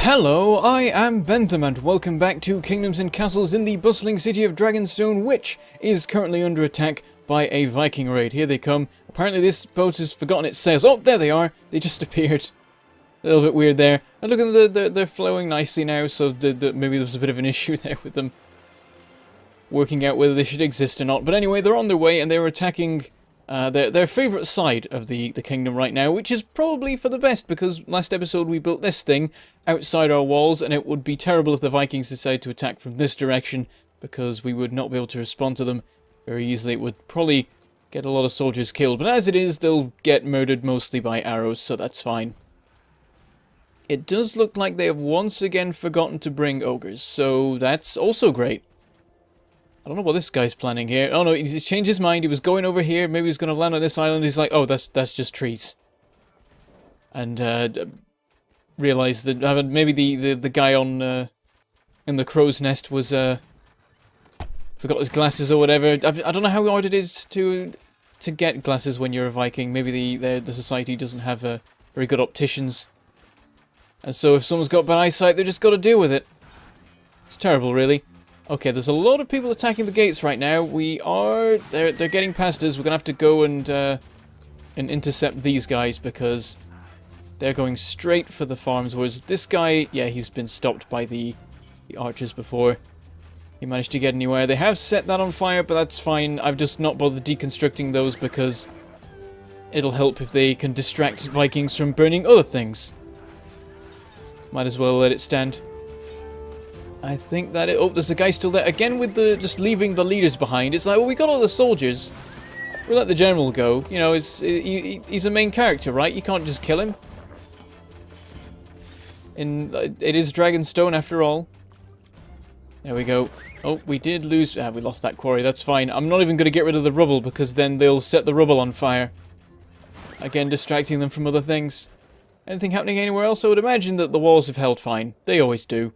Hello, I am Bentham and welcome back to Kingdoms and Castles in the bustling city of Dragonstone, which is currently under attack by a Viking raid. Here they come. Apparently this boat has forgotten its sails. Oh, there they are. They just appeared. A little bit weird there. And look at them, they're flowing nicely now, so maybe there was a bit of an issue there with them working out whether they should exist or not. But anyway, they're on their way and they're attacking their favourite side of the kingdom right now, which is probably for the best, because last episode we built this thing outside our walls, and it would be terrible if the Vikings decided to attack from this direction, because we would not be able to respond to them very easily. It would probably get a lot of soldiers killed, but as it is, they'll get murdered mostly by arrows, so that's fine. It does look like they have once again forgotten to bring ogres, so that's also great. I don't know what this guy's planning here. Oh no, he's changed his mind. He was going over here. Maybe he was going to land on this island. He's like, oh, that's just trees. And realized that maybe the guy on in the crow's nest was forgot his glasses or whatever. I don't know how hard it is to get glasses when you're a Viking. Maybe the society doesn't have very good opticians, and so if someone's got bad eyesight, they just got to deal with it. It's terrible, really. Okay, there's a lot of people attacking the gates right now. They're getting past us. We're gonna have to go and intercept these guys, because they're going straight for the farms. Whereas this guy, yeah, he's been stopped by the archers before he managed to get anywhere. They have set that on fire, but that's fine. I've just not bothered deconstructing those because it'll help if they can distract Vikings from burning other things. Might as well let it stand. I think that oh, there's a guy still there. Again with just leaving the leaders behind. It's like, well, we got all the soldiers. We'll let the general go. You know, he's a main character, right? You can't just kill him. It is Dragonstone after all. There we go. Oh, we did lose. We lost that quarry. That's fine. I'm not even going to get rid of the rubble, because then they'll set the rubble on fire. Again, distracting them from other things. Anything happening anywhere else? I would imagine that the walls have held fine. They always do.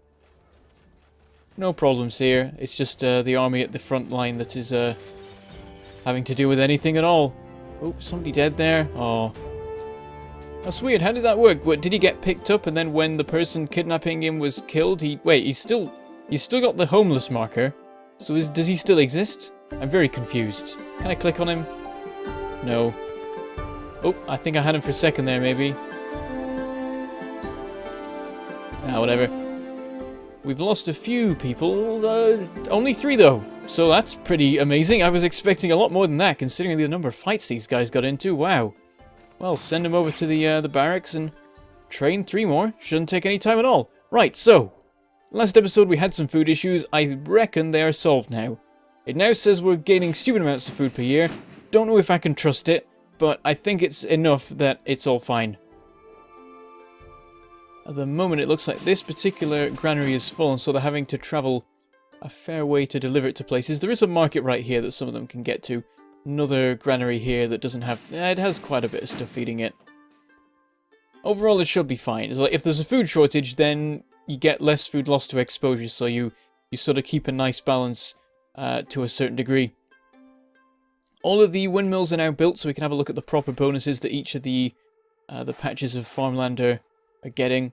No problems here. It's just the army at the front line that is having to do with anything at all. Oh, somebody dead there. Oh, that's weird. How did that work? What, did he get picked up, and then when the person kidnapping him was killed, he's still got the homeless marker. So does he still exist? I'm very confused. Can I click on him? No. Oh, I think I had him for a second there, maybe. Whatever. We've lost a few people, only 3 though, so that's pretty amazing. I was expecting a lot more than that, considering the number of fights these guys got into. Wow. Well, send them over to the barracks and train 3 more. Shouldn't take any time at all. Right, so, last episode we had some food issues. I reckon they are solved now. It now says we're gaining stupid amounts of food per year. Don't know if I can trust it, but I think it's enough that it's all fine. At the moment, it looks like this particular granary is full, and so they're having to travel a fair way to deliver it to places. There is a market right here that some of them can get to. Another granary here that doesn't have... it has quite a bit of stuff feeding it. Overall, it should be fine. It's like if there's a food shortage, then you get less food lost to exposure, so you sort of keep a nice balance to a certain degree. All of the windmills are now built, so we can have a look at the proper bonuses that each of the patches of farmland are getting.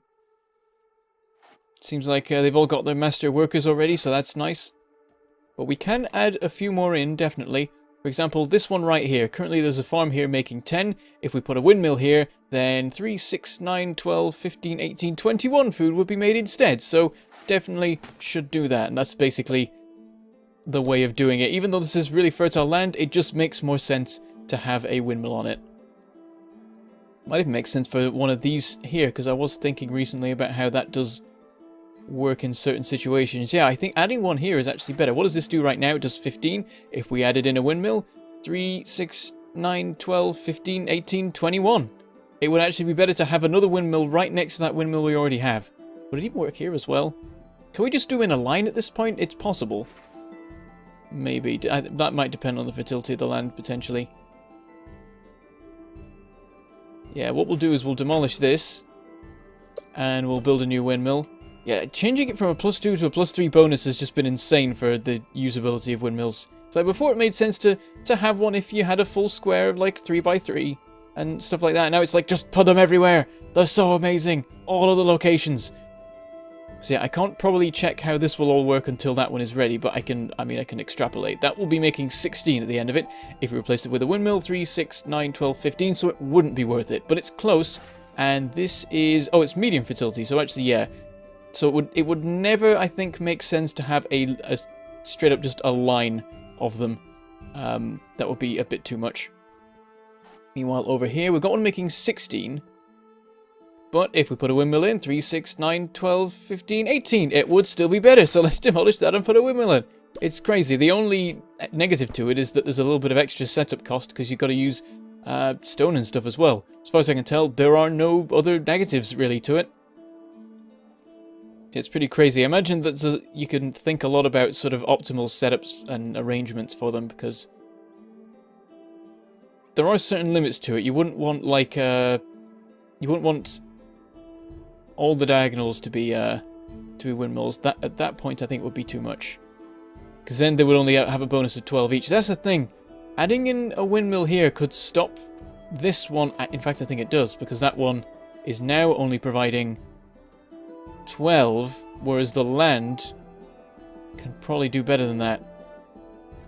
Seems like they've all got their master workers already, so that's nice. But we can add a few more in, definitely. For example, this one right here. Currently there's a farm here making 10. If we put a windmill here, then 3, 6, 9, 12, 15, 18, 21 food would be made instead. So definitely should do that. And that's basically the way of doing it. Even though this is really fertile land, it just makes more sense to have a windmill on it. Might even make sense for one of these here, because I was thinking recently about how that does work in certain situations. Yeah, I think adding one here is actually better. What does this do right now? It does 15. If we added in a windmill, 3, 6, 9, 12, 15, 18, 21. It would actually be better to have another windmill right next to that windmill we already have. Would it even work here as well? Can we just do in a line at this point? It's possible. Maybe. That might depend on the fertility of the land, potentially. Yeah, what we'll do is we'll demolish this, and we'll build a new windmill. Yeah, changing it from a +2 to a +3 bonus has just been insane for the usability of windmills. So before it made sense to have one if you had a full square of like 3x3 and stuff like that. Now it's like, just put them everywhere. They're so amazing. All of the locations. So yeah, I can't probably check how this will all work until that one is ready, but I can extrapolate. That will be making 16 at the end of it. If we replace it with a windmill, 3, 6, 9, 12, 15, so it wouldn't be worth it. But it's close, and this is... Oh, it's medium fertility, so actually, yeah. So it would never, I think, make sense to have a straight up just a line of them. That would be a bit too much. Meanwhile, over here, we've got one making 16. But if we put a windmill in, 3, 6, 9, 12, 15, 18, it would still be better. So let's demolish that and put a windmill in. It's crazy. The only negative to it is that there's a little bit of extra setup cost because you've got to use stone and stuff as well. As far as I can tell, there are no other negatives really to it. It's pretty crazy. I imagine that you can think a lot about sort of optimal setups and arrangements for them because there are certain limits to it. You wouldn't want like you wouldn't want all the diagonals to be windmills. That at that point I think would be too much, because then they would only have a bonus of 12 each. That's the thing. Adding in a windmill here could stop this one. In fact, I think it does, because that one is now only providing 12, whereas the land can probably do better than that.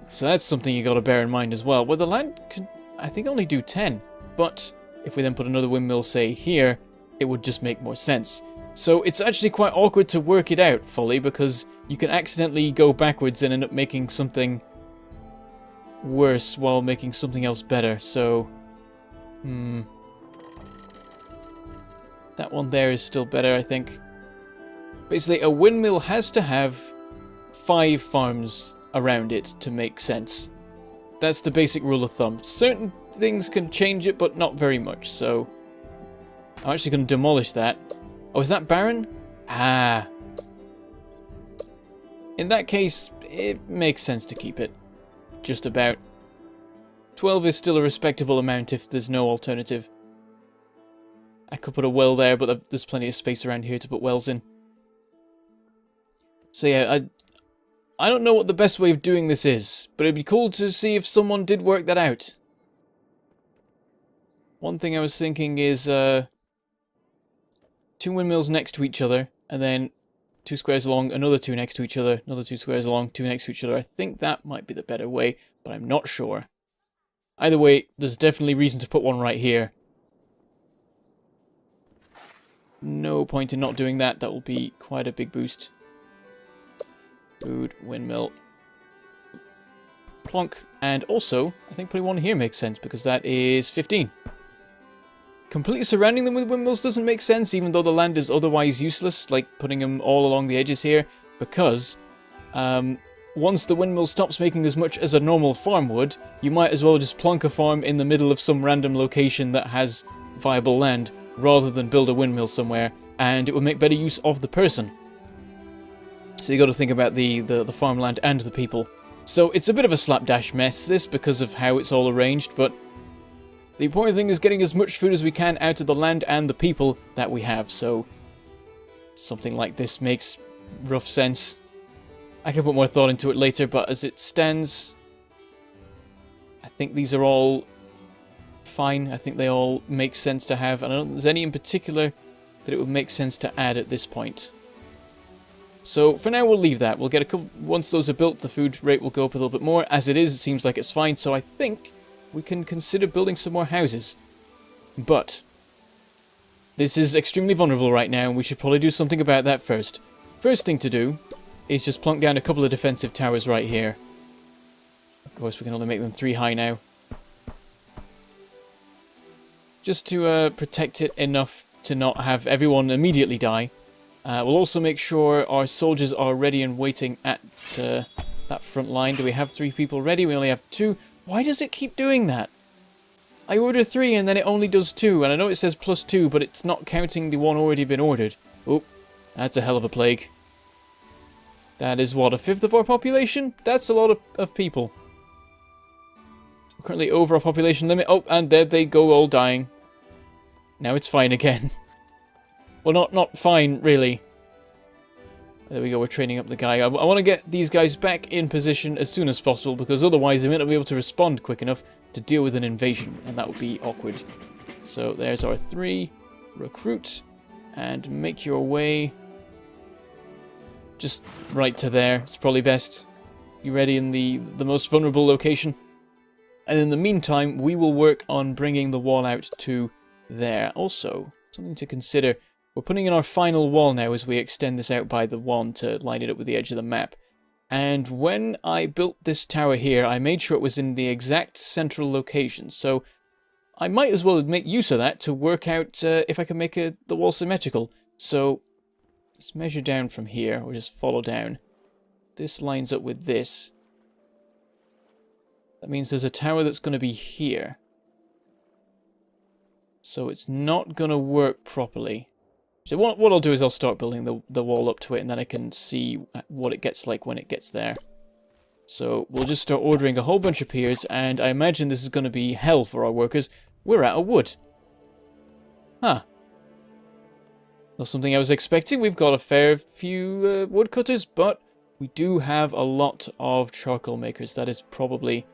So that's something you got to bear in mind as well. Well, the land can, I think, only do 10, but if we then put another windmill, say, here, it would just make more sense. So it's actually quite awkward to work it out fully, because you can accidentally go backwards and end up making something worse while making something else better. So, that one there is still better, I think. Basically, a windmill has to have 5 farms around it to make sense. That's the basic rule of thumb. Certain things can change it, but not very much, so I'm actually going to demolish that. Oh, is that barren? Ah. In that case, it makes sense to keep it. Just about. 12 is still a respectable amount if there's no alternative. I could put a well there, but there's plenty of space around here to put wells in. So yeah, I don't know what the best way of doing this is, but it'd be cool to see if someone did work that out. One thing I was thinking is 2 windmills next to each other, and then 2 squares along, another 2 next to each other, another 2 squares along, 2 next to each other. I think that might be the better way, but I'm not sure. Either way, there's definitely reason to put one right here. No point in not doing that. That will be quite a big boost. Food, windmill, plonk, and also I think putting one here makes sense because that is 15. Completely surrounding them with windmills doesn't make sense, even though the land is otherwise useless, like putting them all along the edges here, because once the windmill stops making as much as a normal farm would, you might as well just plonk a farm in the middle of some random location that has viable land, rather than build a windmill somewhere, and it would make better use of the person. So you got to think about the farmland and the people. So it's a bit of a slapdash mess, this, because of how it's all arranged, but the important thing is getting as much food as we can out of the land and the people that we have. So something like this makes rough sense. I can put more thought into it later, but as it stands, I think these are all fine. I think they all make sense to have, and I don't think there's any in particular that it would make sense to add at this point. So for now we'll leave that. We'll get a couple, once those are built, the food rate will go up a little bit more. As it is, it seems like it's fine, so I think we can consider building some more houses. But this is extremely vulnerable right now, and we should probably do something about that first. First thing to do is just plunk down a couple of defensive towers right here. Of course, we can only make them 3 high now. Just to protect it enough to not have everyone immediately die. We'll also make sure our soldiers are ready and waiting at that front line. Do we have 3 people ready? We only have 2. Why does it keep doing that? I order 3 and then it only does 2. And I know it says +2, but it's not counting the one already been ordered. Oh, that's a hell of a plague. That is, what, 1/5 of our population? That's a lot of people. We're currently over our population limit. Oh, and there they go, all dying. Now it's fine again. Well, not fine, really. There we go, we're training up the guy. I want to get these guys back in position as soon as possible, because otherwise they may not be able to respond quick enough to deal with an invasion, and that would be awkward. So there's our 3. Recruit, and make your way just right to there. It's probably best. You ready in the most vulnerable location? And in the meantime, we will work on bringing the wall out to there. Also, something to consider. We're putting in our final wall now as we extend this out by the one to line it up with the edge of the map. And when I built this tower here, I made sure it was in the exact central location. So I might as well make use of that to work out if I can make the wall symmetrical. So let's measure down from here, or just follow down. This lines up with this. That means there's a tower that's going to be here. So it's not going to work properly. So what I'll do is I'll start building the wall up to it, and then I can see what it gets like when it gets there. So we'll just start ordering a whole bunch of piers, and I imagine this is going to be hell for our workers. We're out of wood. Huh. Not something I was expecting. We've got a fair few woodcutters, but we do have a lot of charcoal makers. That is probably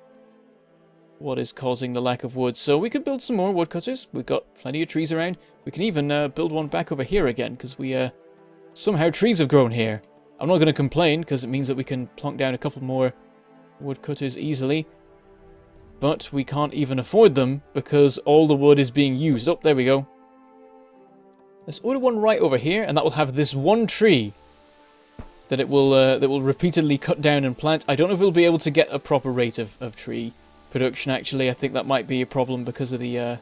what is causing the lack of wood. So we can build some more woodcutters. We've got plenty of trees around. We can even build one back over here again, because we somehow trees have grown here. I'm not going to complain, because it means that we can plonk down a couple more woodcutters easily. But we can't even afford them, because all the wood is being used. Oh, there we go. Let's order one right over here, and that will have this one tree that it will repeatedly cut down and plant. I don't know if we'll be able to get a proper rate of tree production, actually. I think that might be a problem because of the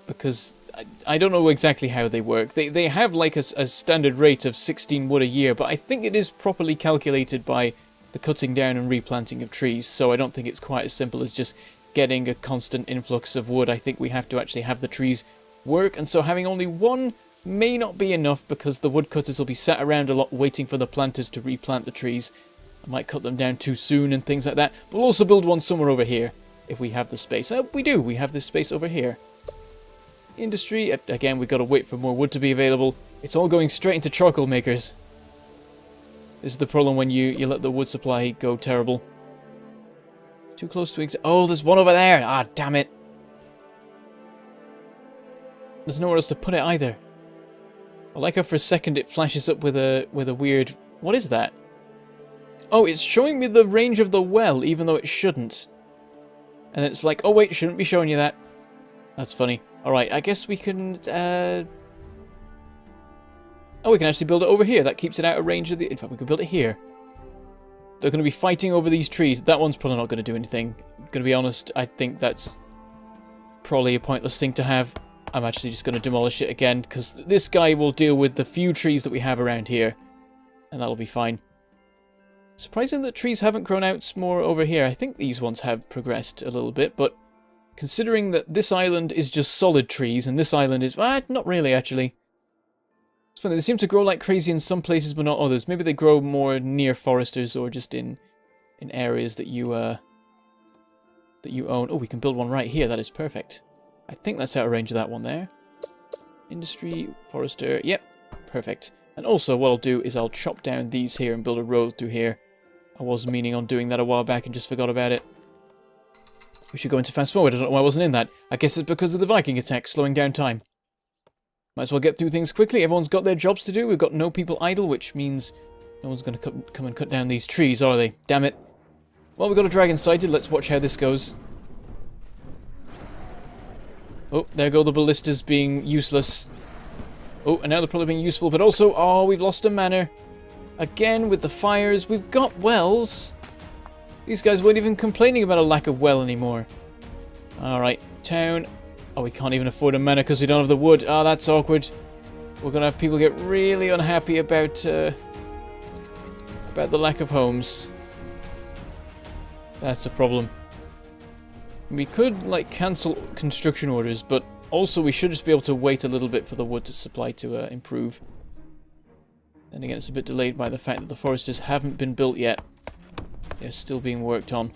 because I don't know exactly how they work. They have like a standard rate of 16 wood a year, but I think it is properly calculated by the cutting down and replanting of trees, so I don't think it's quite as simple as just getting a constant influx of wood. I think we have to actually have the trees work, and so having only one may not be enough, because the woodcutters will be sat around a lot waiting for the planters to replant the trees. I might cut them down too soon and things like that. We'll also build one somewhere over here if we have the space. We do. We have this space over here. Industry. Again, we've got to wait for more wood to be available. It's all going straight into charcoal makers. This is the problem when you let the wood supply go terrible. Too close to oh, there's one over there. Ah, damn it. There's nowhere else to put it either. I like how for a second it flashes up with a weird... What is that? Oh, it's showing me the range of the well, even though it shouldn't. And it's like, oh wait, shouldn't be showing you that. That's funny. Alright, I guess we can... Oh, we can actually build it over here. That keeps it out of range of the... In fact, we could build it here. They're going to be fighting over these trees. That one's probably not going to do anything. Going to be honest, I think that's probably a pointless thing to have. I'm actually just going to demolish it again, because this guy will deal with the few trees that we have around here. And that'll be fine. Surprising that trees haven't grown out more over here. I think these ones have progressed a little bit, but considering that this island is just solid trees, and this island is... not really, actually. It's funny, they seem to grow like crazy in some places, but not others. Maybe they grow more near foresters, or just in areas that you own. Oh, we can build one right here. That is perfect. I think that's out of range of that one there. Industry, forester, yep, perfect. And also what I'll do is I'll chop down these here and build a road through here. I was meaning on doing that a while back and just forgot about it. We should go into fast forward. I don't know why I wasn't in that. I guess it's because of the Viking attack, slowing down time. Might as well get through things quickly. Everyone's got their jobs to do. We've got no people idle, which means no one's going to come and cut down these trees, are they? Damn it. Well, we've got a dragon sighted. Let's watch how this goes. Oh, there go the ballistas being useless. Oh, and now they're probably being useful, but also... Oh, we've lost a manor. Again, with the fires. We've got wells. These guys weren't even complaining about a lack of well anymore. Alright, town. Oh, we can't even afford a manor because we don't have the wood. Ah, that's awkward. We're going to have people get really unhappy about the lack of homes. That's a problem. We could, like, cancel construction orders, but also we should just be able to wait a little bit for the wood to supply to improve. And again, it's a bit delayed by the fact that the foresters haven't been built yet. They're still being worked on.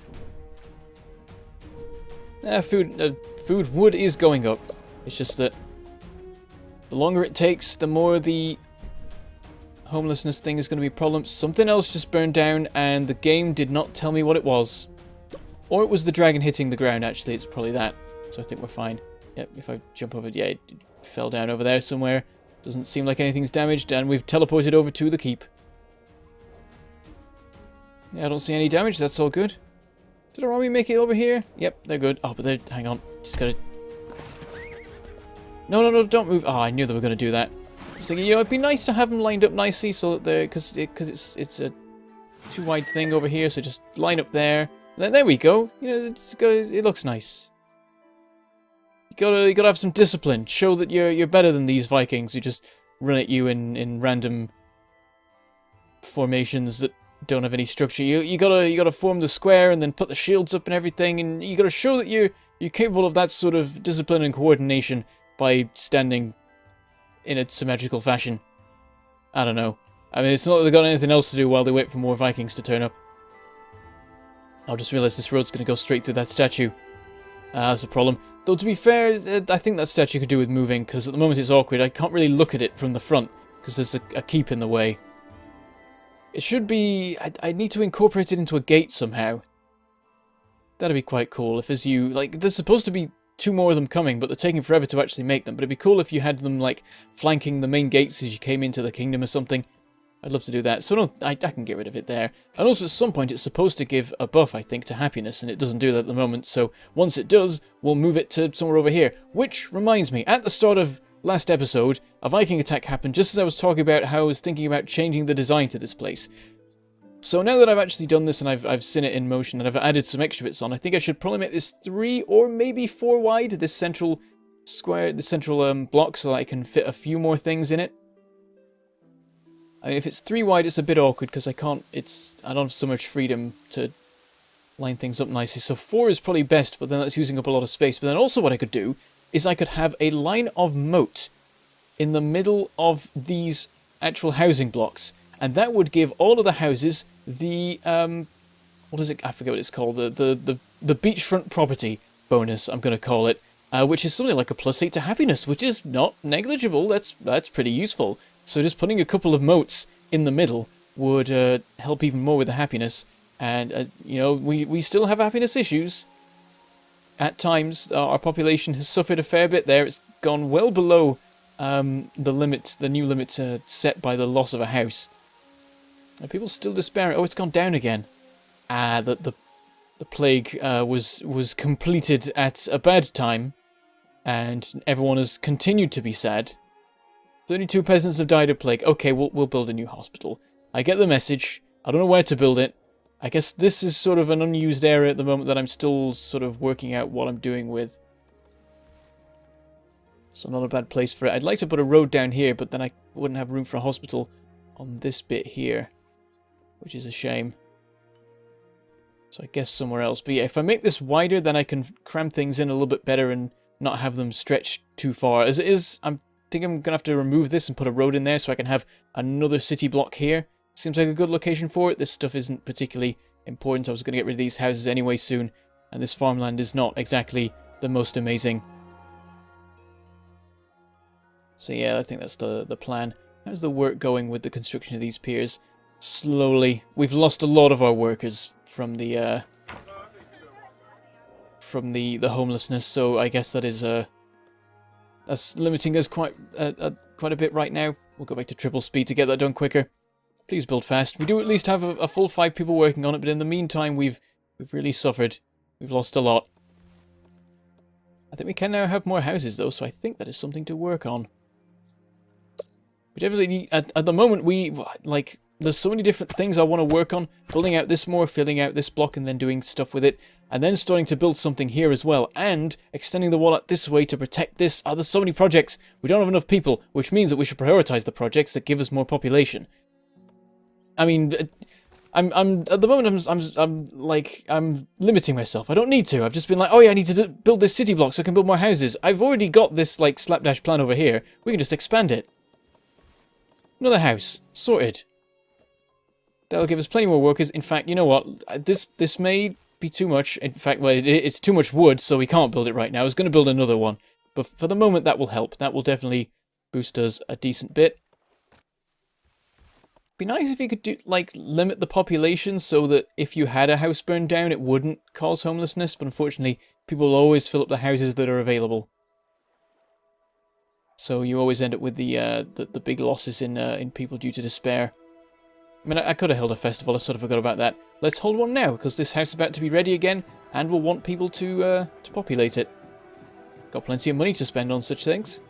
Food wood is going up. It's just that the longer it takes, the more the homelessness thing is going to be a problem. Something else just burned down, and the game did not tell me what it was. Or it was the dragon hitting the ground, actually. It's probably that. So I think we're fine. Yep, if I jump over... Yeah, it fell down over there somewhere. Doesn't seem like anything's damaged, and we've teleported over to the keep. Yeah, I don't see any damage. That's all good. Did our army make it over here? Yep, they're good. Oh, but they're... Hang on. Just gotta... No, don't move. Oh, I knew they were going to do that. I was thinking, you know, it'd be nice to have them lined up nicely so that they're... Because it's a too wide thing over here, so just line up there. There we go. You know, it looks nice. You gotta have some discipline. Show that you're better than these Vikings who just run at you in random formations that don't have any structure. You gotta form the square and then put the shields up and everything, and you gotta show that you're capable of that sort of discipline and coordination by standing in a symmetrical fashion. I don't know. I mean, it's not that they've got anything else to do while they wait for more Vikings to turn up. I just realised this road's gonna go straight through that statue. That's a problem. Though, to be fair, I think that statue could do with moving, because at the moment it's awkward. I can't really look at it from the front, because there's a keep in the way. It should be... I need to incorporate it into a gate somehow. That'd be quite cool if as you... Like, there's supposed to be 2 more of them coming, but they're taking forever to actually make them. But it'd be cool if you had them, like, flanking the main gates as you came into the kingdom or something. I'd love to do that. So no, I can get rid of it there. And also at some point it's supposed to give a buff, I think, to happiness, and it doesn't do that at the moment. So once it does, we'll move it to somewhere over here. Which reminds me, at the start of last episode, a Viking attack happened just as I was talking about how I was thinking about changing the design to this place. So now that I've actually done this and I've seen it in motion and I've added some extra bits on, I think I should probably make this 3 or maybe 4 wide, this central square, the central block, so that I can fit a few more things in it. I mean, if it's 3 wide, it's a bit awkward because I don't have so much freedom to line things up nicely. So 4 is probably best, but then that's using up a lot of space. But then also what I could do is I could have a line of moat in the middle of these actual housing blocks. And that would give all of the houses the, what is it? I forget what it's called. The beachfront property bonus, I'm going to call it. Which is something like a +8 to happiness, which is not negligible. That's pretty useful. So just putting a couple of moats in the middle would help even more with the happiness. And, you know, we still have happiness issues. At times, our population has suffered a fair bit there. It's gone well below the new limits set by the loss of a house. Are people still despairing? Oh, it's gone down again. The plague was completed at a bad time. And everyone has continued to be sad. 32 peasants have died of plague. Okay, we'll build a new hospital. I get the message. I don't know where to build it. I guess this is sort of an unused area at the moment that I'm still sort of working out what I'm doing with. So not a bad place for it. I'd like to put a road down here, but then I wouldn't have room for a hospital on this bit here, which is a shame. So I guess somewhere else. But yeah, if I make this wider, then I can cram things in a little bit better and not have them stretched too far. As it is, I think I'm going to have to remove this and put a road in there so I can have another city block here. Seems like a good location for it. This stuff isn't particularly important. I was going to get rid of these houses anyway soon. And this farmland is not exactly the most amazing. So yeah, I think that's the plan. How's the work going with the construction of these piers? Slowly. We've lost a lot of our workers from the homelessness, so I guess that is that's limiting us quite a bit right now. We'll go back to triple speed to get that done quicker. Please build fast. We do at least have a full 5 people working on it, but in the meantime we've really suffered. We've lost a lot. I think we can now have more houses though, so I think that is something to work on. We definitely need, at the moment there's so many different things I want to work on. Building out this more, filling out this block and then doing stuff with it. And then starting to build something here as well. And extending the wall out this way to protect this. Oh, there's so many projects. We don't have enough people, which means that we should prioritize the projects that give us more population. I mean, I'm at the moment I'm limiting myself. I don't need to. I've just been like, oh yeah, I need to build this city block so I can build more houses. I've already got this like slapdash plan over here. We can just expand it. Another house. Sorted. That'll give us plenty more workers. In fact, you know what? This may be too much. In fact, well, it's too much wood, so we can't build it right now. I was going to build another one. But for the moment, that will help. That will definitely boost us a decent bit. Be nice if you could do, limit the population so that if you had a house burned down, it wouldn't cause homelessness. But unfortunately, people will always fill up the houses that are available. So you always end up with the big losses in people due to despair. I mean, I could have held a festival, I sort of forgot about that. Let's hold one now, because this house is about to be ready again, and we'll want people to populate it. Got plenty of money to spend on such things.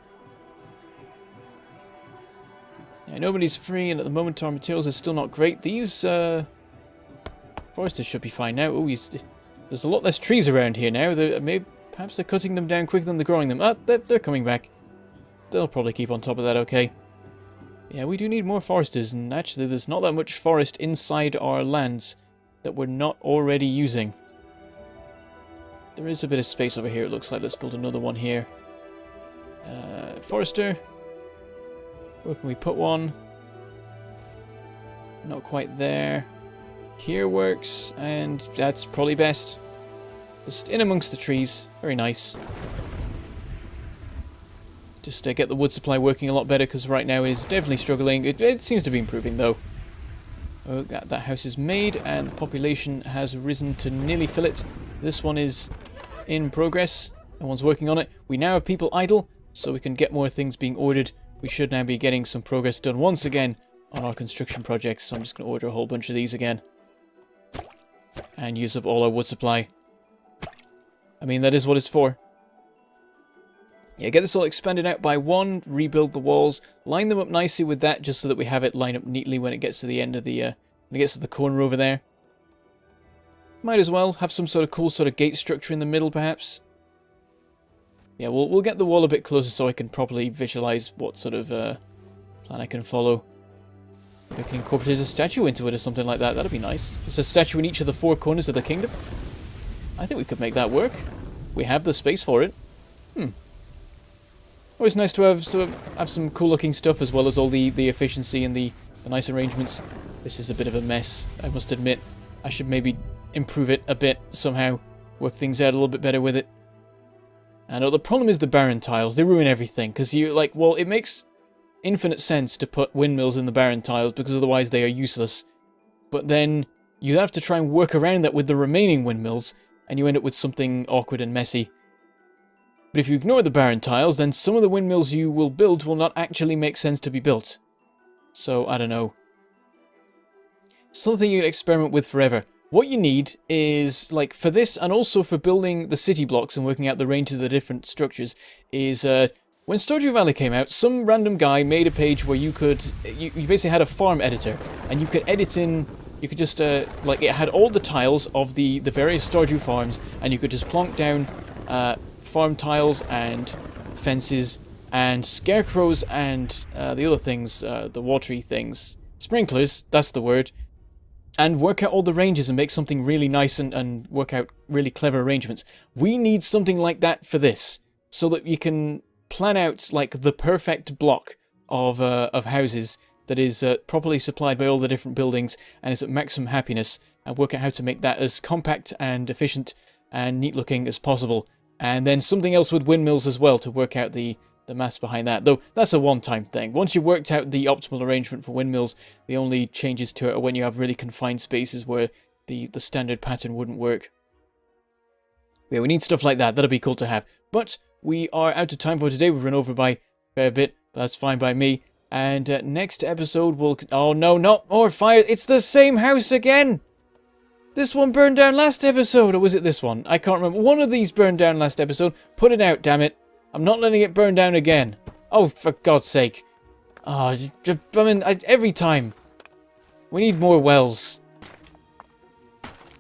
Yeah, nobody's free, and at the moment our materials are still not great. These foresters should be fine now. Oh, there's a lot less trees around here now. Perhaps they're cutting them down quicker than they're growing them. Ah, they're coming back. They'll probably keep on top of that, okay. Yeah, we do need more foresters, and actually there's not that much forest inside our lands that we're not already using. There is a bit of space over here, it looks like. Let's build another one here. Forester. Where can we put one? Not quite there. Here works, and that's probably best. Just in amongst the trees. Very nice. Just get the wood supply working a lot better, because right now it is definitely struggling. It seems to be improving, though. Oh, that house is made, and the population has risen to nearly fill it. This one is in progress. No one's working on it. We now have people idle, so we can get more things being ordered. We should now be getting some progress done once again on our construction projects. So I'm just going to order a whole bunch of these again. And use up all our wood supply. I mean, that is what it's for. Yeah, get this all expanded out by 1, rebuild the walls, line them up nicely with that, just so that we have it line up neatly when it gets to the end of the, when it gets to the corner over there. Might as well have some sort of cool sort of gate structure in the middle, perhaps. Yeah, we'll get the wall a bit closer so I can properly visualize what sort of plan I can follow. We can incorporate a statue into it or something like that. That'd be nice. Just a statue in each of the 4 corners of the kingdom. I think we could make that work. We have the space for it. Always nice to have some cool looking stuff, as well as all the efficiency and the nice arrangements. This is a bit of a mess, I must admit. I should maybe improve it a bit somehow. Work things out a little bit better with it. And the problem is the barren tiles. They ruin everything, because well, it makes infinite sense to put windmills in the barren tiles, because otherwise they are useless. But then you have to try and work around that with the remaining windmills, and you end up with something awkward and messy. But if you ignore the barren tiles, then some of the windmills you will build will not actually make sense to be built. So, I don't know. Something you can experiment with forever. What you need is, like, for this, and also for building the city blocks and working out the ranges of the different structures, is, when Stardew Valley came out, some random guy made a page where you could, you basically had a farm editor, and you could edit in, you could just, like, it had all the tiles of the various Stardew farms, and you could just plonk down, farm tiles and fences and scarecrows and the other things, the watery things, sprinklers, that's the word, and work out all the ranges and make something really nice and work out really clever arrangements. We need something like that for this, so that you can plan out like the perfect block of houses that is properly supplied by all the different buildings and is at maximum happiness, and work out how to make that as compact and efficient and neat looking as possible. And then something else with windmills as well to work out the maths behind that. Though that's a one-time thing. Once you've worked out the optimal arrangement for windmills, the only changes to it are when you have really confined spaces where the standard pattern wouldn't work. Yeah, we need stuff like that. That'll be cool to have. But we are out of time for today. We've run over by a fair bit, but that's fine by me. And next episode we'll... Oh no, not more fire! It's the same house again! This one burned down last episode, or was it this one? I can't remember. One of these burned down last episode. Put it out, damn it. I'm not letting it burn down again. Oh, for God's sake. Oh, I mean, every time. We need more wells.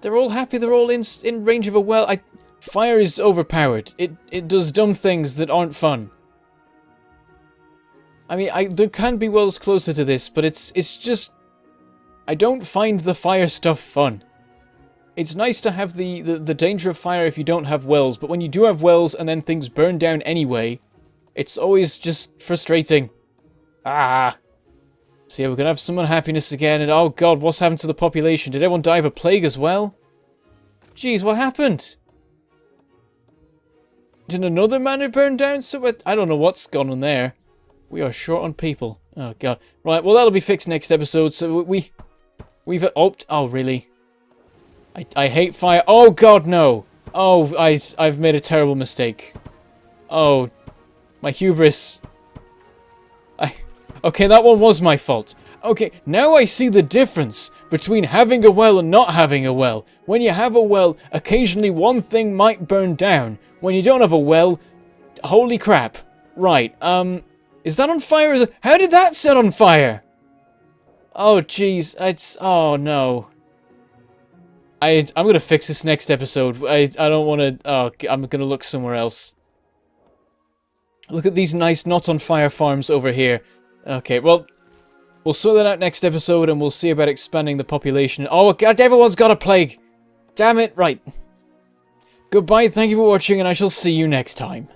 They're all happy. They're all in range of a well. Fire is overpowered. It does dumb things that aren't fun. I mean, there can be wells closer to this, but it's just... I don't find the fire stuff fun. It's nice to have the danger of fire if you don't have wells, but when you do have wells and then things burn down anyway, it's always just frustrating. Ah! So yeah, we're gonna have some unhappiness again, and oh god, what's happened to the population? Did everyone die of a plague as well? Jeez, what happened? Did another manor burn down? So I don't know what's gone on there. We are short on people. Oh god. Right, well that'll be fixed next episode, so we've opted... Oh, really? I hate fire. Oh god, no. Oh, I've made a terrible mistake. Oh, my hubris Okay, that one was my fault. Okay, now I see the difference between having a well and not having a well. When you have a well, occasionally one thing might burn down. When you don't have a well, holy crap. Right, is that on fire? How did that set on fire? Oh, jeez, oh no. I'm gonna fix this next episode. I don't want to, I'm gonna look somewhere else. Look at these nice not on fire farms over here. Okay, well, we'll sort that out next episode, and we'll see about expanding the population. Oh, God, everyone's got a plague! Damn it, right. Goodbye, thank you for watching, and I shall see you next time.